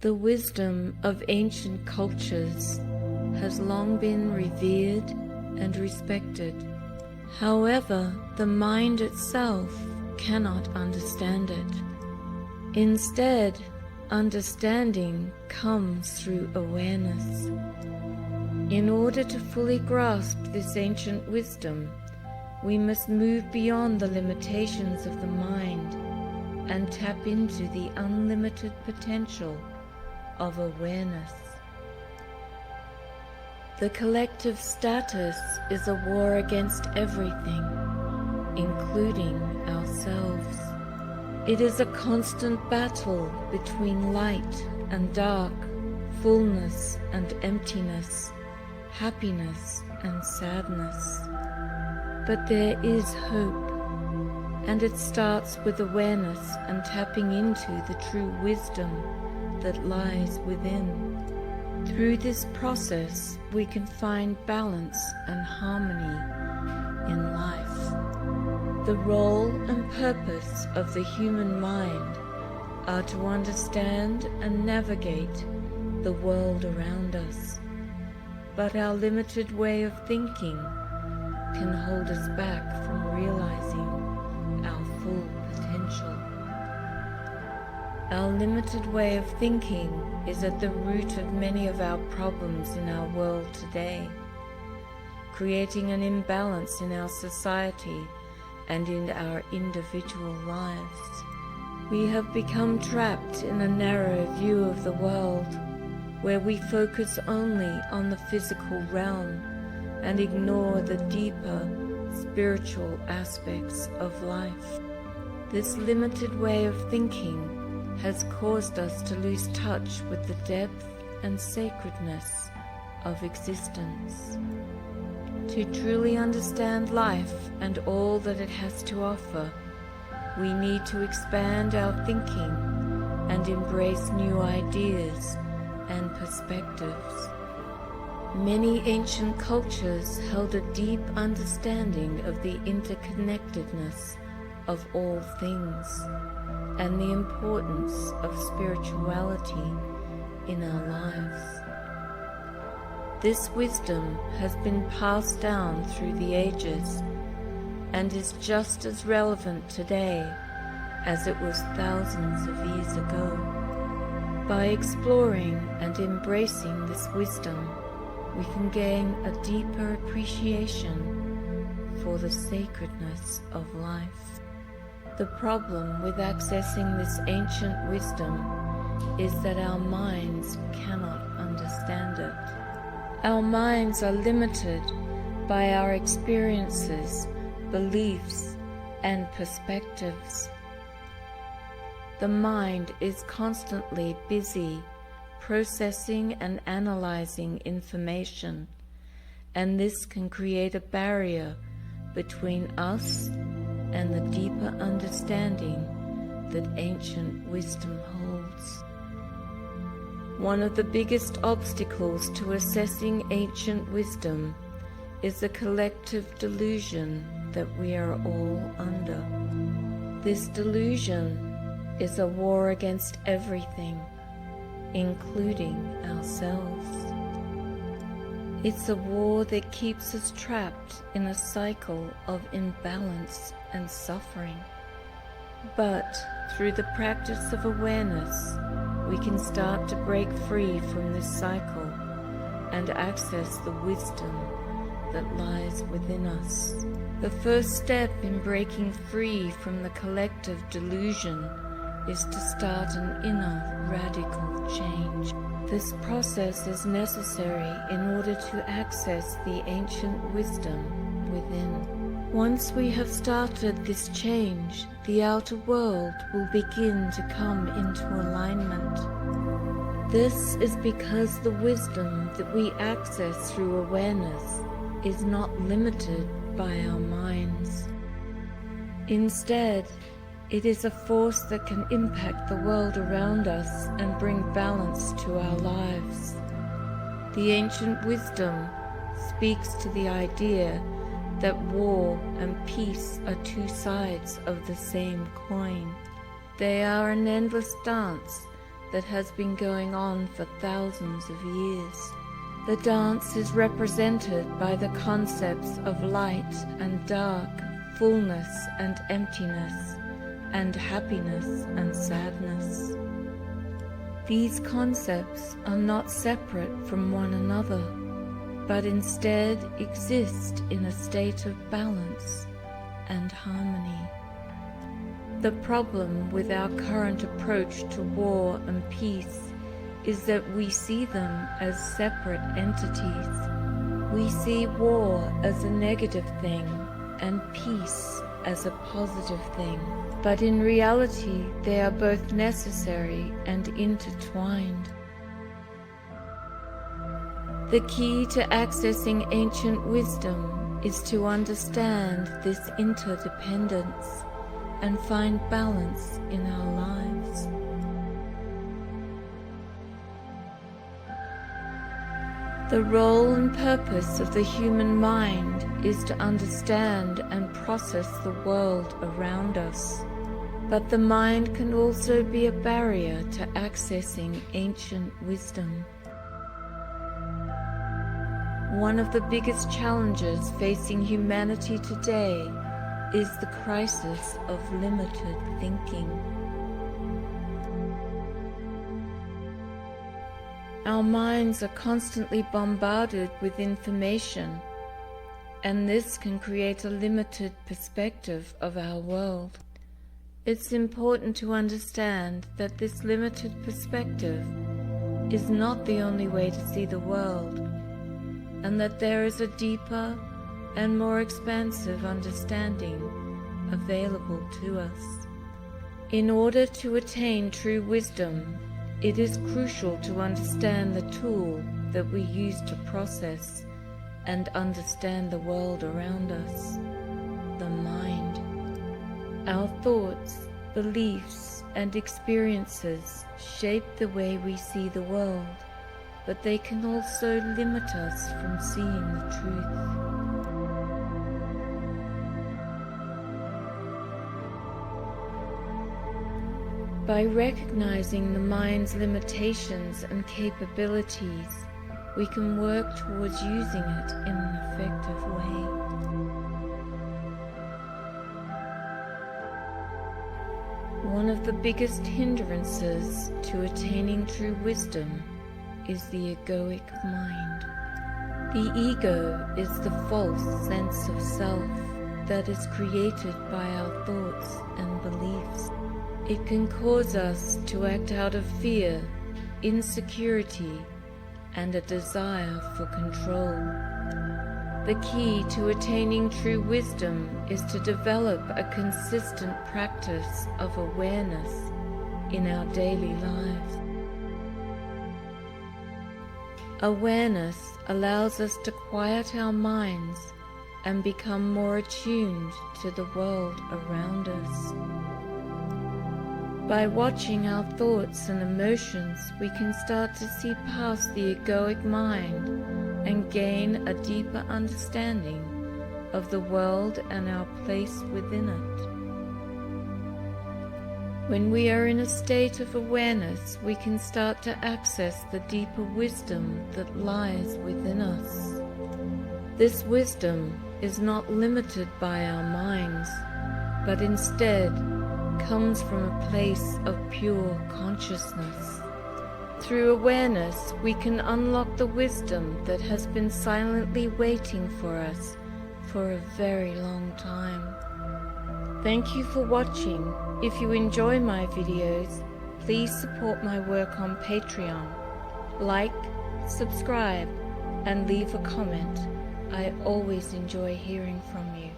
The wisdom of ancient cultures has long been revered and respected. However, the mind itself cannot understand it. Instead, understanding comes through awareness. In order to fully grasp this ancient wisdom, we must move beyond the limitations of the mind and tap into the unlimited potential of awareness. The collective status is a war against everything, including ourselves. It is a constant battle between light and dark, fullness and emptiness, happiness and sadness. But there is hope, and it starts with awareness and tapping into the true wisdom that lies within. Through this process, we can find balance and harmony in life. The role and purpose of the human mind are to understand and navigate the world around us. But our limited way of thinking can hold us back from realizing our full potential. Our limited way of thinking is at the root of many of our problems in our world today, creating an imbalance in our society and in our individual lives. We have become trapped in a narrow view of the world, where we focus only on the physical realm and ignore the deeper spiritual aspects of life. This limited way of thinking has caused us to lose touch with the depth and sacredness of existence. To truly understand life and all that it has to offer, we need to expand our thinking and embrace new ideas and perspectives. Many ancient cultures held a deep understanding of the interconnectedness of all things and the importance of spirituality in our lives. This wisdom has been passed down through the ages and is just as relevant today as it was thousands of years ago. By exploring and embracing this wisdom, we can gain a deeper appreciation for the sacredness of life. The problem with accessing this ancient wisdom is that our minds cannot understand it. Our minds are limited by our experiences, beliefs, and perspectives. The mind is constantly busy processing and analyzing information, and this can create a barrier between us and the deeper understanding that ancient wisdom holds. One of the biggest obstacles to assessing ancient wisdom is the collective delusion that we are all under. This delusion is a war against everything, including ourselves. It's a war that keeps us trapped in a cycle of imbalance and suffering. But through the practice of awareness, we can start to break free from this cycle and access the wisdom that lies within us. The first step in breaking free from the collective delusion is to start an inner radical change. This process is necessary in order to access the ancient wisdom within. Once we have started this change, the outer world will begin to come into alignment. This is because the wisdom that we access through awareness is not limited by our minds. Instead, it is a force that can impact the world around us and bring balance to our lives. The ancient wisdom speaks to the idea that war and peace are two sides of the same coin. They are an endless dance that has been going on for thousands of years. The dance is represented by the concepts of light and dark, fullness and emptiness, and happiness and sadness. These concepts are not separate from one another, but instead exist in a state of balance and harmony. The problem with our current approach to war and peace is that we see them as separate entities. We see war as a negative thing and peace as a positive thing, but in reality they are both necessary and intertwined. The key to accessing ancient wisdom is to understand this interdependence and find balance in our lives. The role and purpose of the human mind is to understand and process the world around us. But the mind can also be a barrier to accessing ancient wisdom. One of the biggest challenges facing humanity today is the crisis of limited thinking. Our minds are constantly bombarded with information, and this can create a limited perspective of our world. It's important to understand that this limited perspective is not the only way to see the world, and that there is a deeper and more expansive understanding available to us. In order to attain true wisdom, it is crucial to understand the tool that we use to process and understand the world around us, the mind. Our thoughts, beliefs, and experiences shape the way we see the world, but they can also limit us from seeing the truth. By recognizing the mind's limitations and capabilities, we can work towards using it in an effective way. One of the biggest hindrances to attaining true wisdom is the egoic mind. The ego is the false sense of self that is created by our thoughts and beliefs. It can cause us to act out of fear, insecurity, and a desire for control. The key to attaining true wisdom is to develop a consistent practice of awareness in our daily lives. Awareness allows us to quiet our minds and become more attuned to the world around us. By watching our thoughts and emotions, we can start to see past the egoic mind and gain a deeper understanding of the world and our place within it. When we are in a state of awareness, we can start to access the deeper wisdom that lies within us. This wisdom is not limited by our minds, but instead comes from a place of pure consciousness. Through awareness, we can unlock the wisdom that has been silently waiting for us for a very long time. Thank you for watching. If you enjoy my videos, please support my work on Patreon. Like, subscribe, and leave a comment. I always enjoy hearing from you.